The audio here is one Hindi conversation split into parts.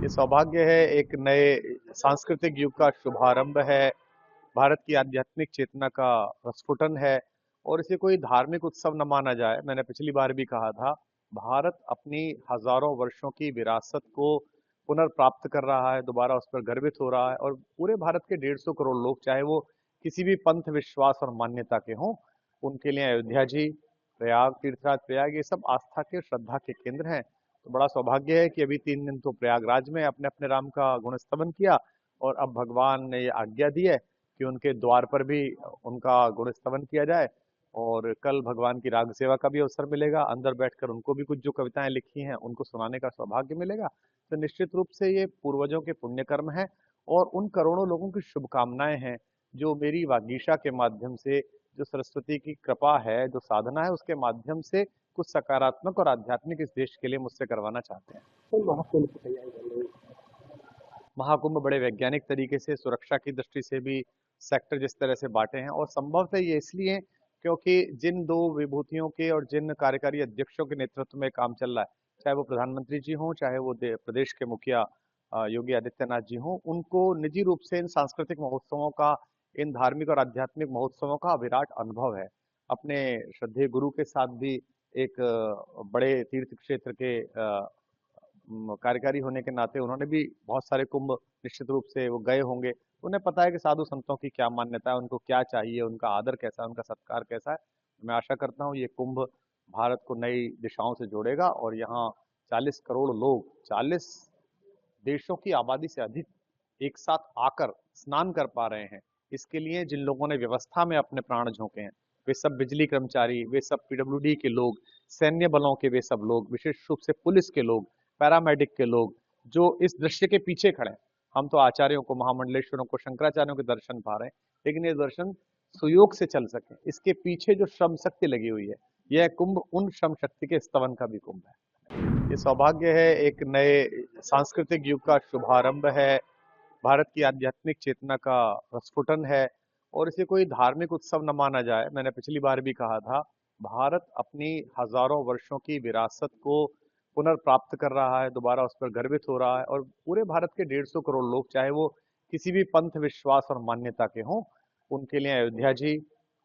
ये सौभाग्य है, एक नए सांस्कृतिक युग का शुभारंभ है, भारत की आध्यात्मिक चेतना का प्रस्फुटन है और इसे कोई धार्मिक उत्सव न माना जाए। मैंने पिछली बार भी कहा था, भारत अपनी हजारों वर्षों की विरासत को पुनर्प्राप्त कर रहा है, दोबारा उस पर गर्वित हो रहा है और पूरे भारत के 150 करोड़ लोग, चाहे वो किसी भी पंथ, विश्वास और मान्यता के हों, उनके लिए अयोध्या जी, प्रयाग, तीर्थराज प्रयाग, ये सब आस्था के, श्रद्धा के केंद्र हैं। तो बड़ा सौभाग्य है कि अभी 3 दिन तो प्रयागराज में अपने अपने राम का गुणस्तवन किया और अब भगवान ने ये आज्ञा दी है कि उनके द्वार पर भी उनका गुणस्तवन किया जाए और कल भगवान की राग सेवा का भी अवसर मिलेगा। अंदर बैठकर उनको भी कुछ जो कविताएं लिखी हैं उनको सुनाने का सौभाग्य मिलेगा। तो निश्चित रूप से ये पूर्वजों के पुण्य कर्म है और उन करोड़ों लोगों की शुभकामनाएं हैं जो मेरी वागीशा के माध्यम से, जो सरस्वती की कृपा है, जो साधना है, उसके माध्यम से कुछ सकारात्मक और आध्यात्मिक इस देश के लिए मुझसे करवाना चाहते हैं। तो महाकुंभ की तैयारी कर रही है। महाकुंभ बड़े वैज्ञानिक तरीके से, सुरक्षा की दृष्टि से भी सेक्टर जिस तरह से बांटे हैं और संभवतः ये इसलिए क्योंकि जिन दो विभूतियों के और जिन कार्यकारी अध्यक्षों के नेतृत्व में काम चल रहा है, चाहे वो प्रधानमंत्री जी हों, चाहे वो प्रदेश के मुखिया योगी आदित्यनाथ जी हों, उनको निजी रूप से इन सांस्कृतिक महोत्सवों का, इन धार्मिक और आध्यात्मिक महोत्सवों का विराट अनुभव है। अपने श्रद्धेय गुरु के साथ भी एक बड़े तीर्थ क्षेत्र के कार्यकारी होने के नाते उन्होंने भी बहुत सारे कुंभ निश्चित रूप से वो गए होंगे। उन्हें पता है कि साधु संतों की क्या मान्यता है, उनको क्या चाहिए, उनका आदर कैसा है, उनका सत्कार कैसा है। मैं आशा करता हूँ ये कुंभ भारत को नई दिशाओं से जोड़ेगा और यहाँ 40 करोड़ लोग, 40 देशों की आबादी से अधिक एक साथ आकर स्नान कर पा रहे हैं। इसके लिए जिन लोगों ने व्यवस्था में अपने प्राण झोंके हैं, वे सब बिजली कर्मचारी, वे सब पीडब्ल्यूडी के लोग, सैन्य बलों के वे सब लोग, विशेष रूप से पुलिस के लोग, पैरामेडिक के लोग, जो इस दृश्य के पीछे खड़े हैं। हम तो आचार्यों को, महामंडलेश्वरों को, शंकराचार्यों के दर्शन पा रहे हैं, लेकिन ये दर्शन सुयोग से चल सके, इसके पीछे जो श्रम शक्ति लगी हुई है, यह कुंभ उन श्रम शक्ति के स्तवन का भी कुंभ है। ये सौभाग्य है, एक नए सांस्कृतिक युग का शुभारंभ है, भारत की आध्यात्मिक चेतना का प्रस्फुटन है और इसे कोई धार्मिक उत्सव न माना जाए। मैंने पिछली बार भी कहा था, भारत अपनी हजारों वर्षों की विरासत को पुनर्प्राप्त कर रहा है, दोबारा उस पर गर्वित हो रहा है और पूरे भारत के 150 करोड़ लोग, चाहे वो किसी भी पंथ, विश्वास और मान्यता के हों, उनके लिए अयोध्या जी,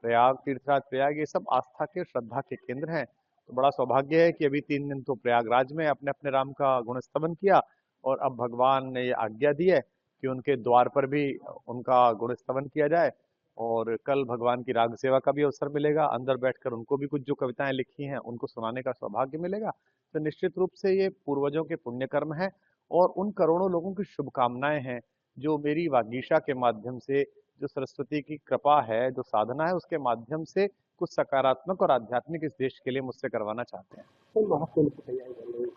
प्रयाग, तीर्थराज प्रयाग, ये सब आस्था के, श्रद्धा के केंद्र हैं। तो बड़ा सौभाग्य है कि अभी 3 दिन तो प्रयागराज में अपने अपने राम का गुणस्तवन किया और अब भगवान ने ये आज्ञा दी है कि उनके द्वार पर भी उनका गुणस्तवन किया जाए और कल भगवान की राग सेवा का भी अवसर मिलेगा। अंदर बैठकर उनको भी कुछ जो कविताएं लिखी हैं उनको सुनाने का सौभाग्य मिलेगा। तो निश्चित रूप से ये पूर्वजों के पुण्य कर्म है और उन करोड़ों लोगों की शुभकामनाएं हैं जो मेरी वागीशा के माध्यम से, जो सरस्वती की कृपा है, जो साधना है, उसके माध्यम से कुछ सकारात्मक और आध्यात्मिक इस देश के लिए मुझसे करवाना चाहते हैं। तो महाकुंभ की तैयारी कर रही है।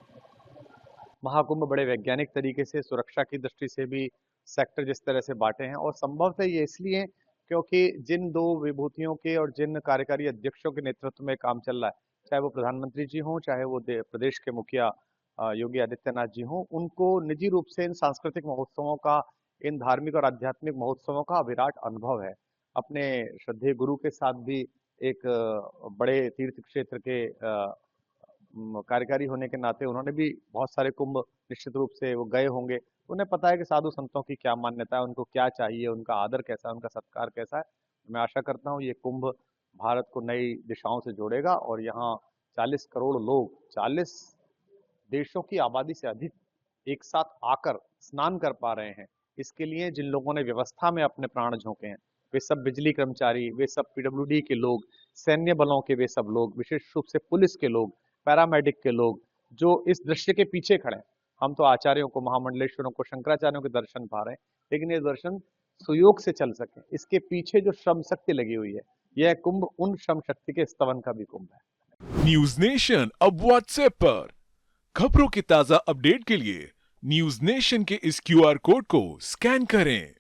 महाकुंभ बड़े वैज्ञानिक तरीके से, सुरक्षा की दृष्टि से भी सेक्टर जिस तरह से बांटे हैं और संभवतः ये इसलिए क्योंकि जिन दो विभूतियों के और जिन कार्यकारी अध्यक्षों के नेतृत्व में काम चल रहा है, चाहे वो प्रधानमंत्री जी हों, चाहे वो प्रदेश के मुखिया योगी आदित्यनाथ जी हों, उनको निजी रूप से इन सांस्कृतिक महोत्सवों का, इन धार्मिक और आध्यात्मिक महोत्सवों का विराट अनुभव है। अपने श्रद्धेय गुरु के साथ भी एक बड़े तीर्थ क्षेत्र के कार्यकारी होने के नाते उन्होंने भी बहुत सारे कुंभ निश्चित रूप से वो गए होंगे। उन्हें पता है कि साधु संतों की क्या मान्यता है, उनको क्या चाहिए, उनका आदर कैसा है, उनका सत्कार कैसा है। मैं आशा करता हूँ ये कुंभ भारत को नई दिशाओं से जोड़ेगा और यहाँ 40 करोड़ लोग, 40 देशों की आबादी से अधिक एक साथ आकर स्नान कर पा रहे हैं। इसके लिए जिन लोगों ने व्यवस्था में अपने प्राण झोंके हैं, वे सब बिजली कर्मचारी, वे सब पीडब्ल्यूडी के लोग, सैन्य बलों के वे सब लोग, विशेष रूप से पुलिस के लोग, पैरामेडिक के लोग, जो इस दृश्य के पीछे खड़े हैं। हम तो आचार्यों को, महामंडलेश्वरों को, शंकराचार्यों के दर्शन पा रहे हैं, लेकिन ये दर्शन सुयोग से चल सके, इसके पीछे जो श्रम शक्ति लगी हुई है, यह कुंभ उन श्रम शक्ति के स्तवन का भी कुंभ है। न्यूज नेशन अब व्हाट्सएप पर खबरों के ताजा अपडेट के लिए न्यूज नेशन के इस क्यूआर कोड को स्कैन करें